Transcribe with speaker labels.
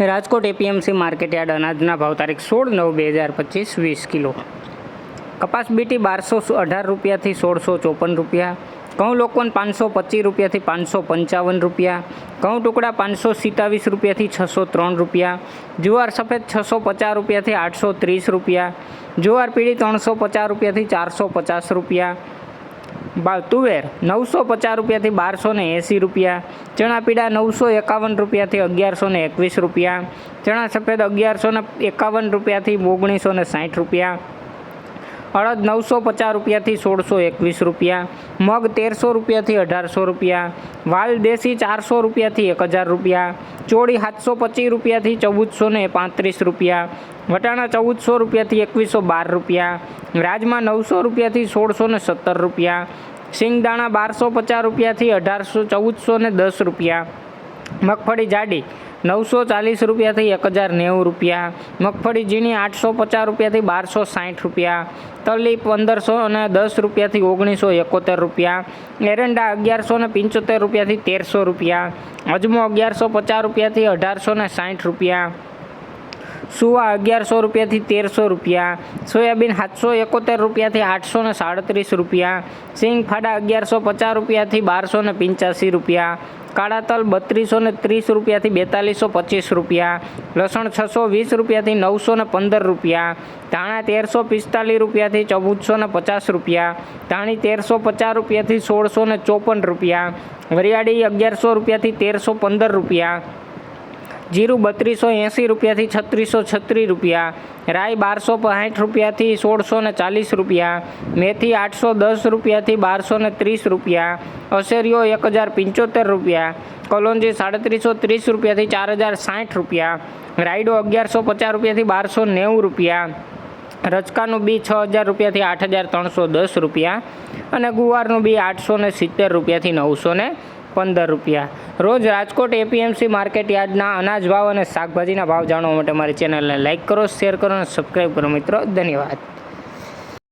Speaker 1: Rajkot APMC market yard અનાજના ભાવ તારીખ 16/9/2025 20 કિલો. કપાસ બીટી 1218 રૂપિયાથી 1654 રૂપિયા. ઘઉં લોકવન 525 રૂપિયાથી 555 રૂપિયા. ઘઉં ટુકડા 527 રૂપિયાથી 603 રૂપિયા. જુવાર સફેદ 650 રૂપિયાથી 830 રૂપિયા. જુવાર પીળી 350 રૂપિયાથી 450 રૂપિયા. તુવેર 950 રૂપિયાથી 1280 રૂપિયા. ચણા પીળા 951 રૂપિયાથી 1121 રૂપિયા. ચણા સફેદ 1151 રૂપિયાથી 1960 રૂપિયા. અડદ 950 રૂપિયાથી 1621 રૂપિયા. મગ 1300 રૂપિયાથી 1800 રૂપિયા. વાલ દેશી 400 રૂપિયાથી 1000 રૂપિયા. ચોળી 725 રૂપિયાથી 1435 રૂપિયા. વટાણા 1400 રૂપિયાથી 2112 રૂપિયા. રાજમા 900 રૂપિયાથી 1617 રૂપિયા. સિંગદાણા 1250 રૂપિયાથી 1410 રૂપિયા. મગફળી જાડી 940 રૂપિયાથી 1090 રૂપિયા. મગફળી ઝીણી 850 રૂપિયાથી 1260 રૂપિયા. તલી 1510 રૂપિયાથી 1971 રૂપિયા. એરંડા 1175 રૂપિયાથી 1300 રૂપિયા. અજમો 1150 રૂપિયાથી 1860 રૂપિયા. સુવા 1100 રૂપિયાથી 1300 રૂપિયા. સોયાબીન 771 રૂપિયાથી 837 રૂપિયા. સિંગ ફાડા 1150 રૂપિયાથી 1285 રૂપિયા. કાળા તલ 3230 રૂપિયાથી 4225 રૂપિયા. લસણ 620 રૂપિયાથી 915 રૂપિયા. ધાણા 1345 રૂપિયાથી 1450 રૂપિયા. ધાણી 1350 રૂપિયાથી 1654 રૂપિયા. વરિયાળી 1100 રૂપિયાથી 1315 રૂપિયા. જીરું 3280 રૂપિયાથી 3636 રૂપિયા. રાઈ 1260 રૂપિયાથી 1640 રૂપિયા. મેથી 810 રૂપિયાથી 1230 રૂપિયા. અસેરીઓ 1075 રૂપિયા. કલોંજી 3730 રૂપિયાથી 4060 રૂપિયા. રાયડો 1150 રૂપિયાથી 1290 રૂપિયા. રચકાનું બી 6000 રૂપિયાથી 8310 રૂપિયા. અને ગુવારનું બી 870 રૂપિયાથી 915 રૂપિયા. રોજ રાજકોટ એપીએમસી માર્કેટ યાર્ડના અનાજ ભાવ અને શાકભાજીના ભાવ જાણવા માટે મારી ચેનલને લાઇક કરો, શેર કરો અને સબસ્ક્રાઈબ કરો મિત્રો. ધન્યવાદ.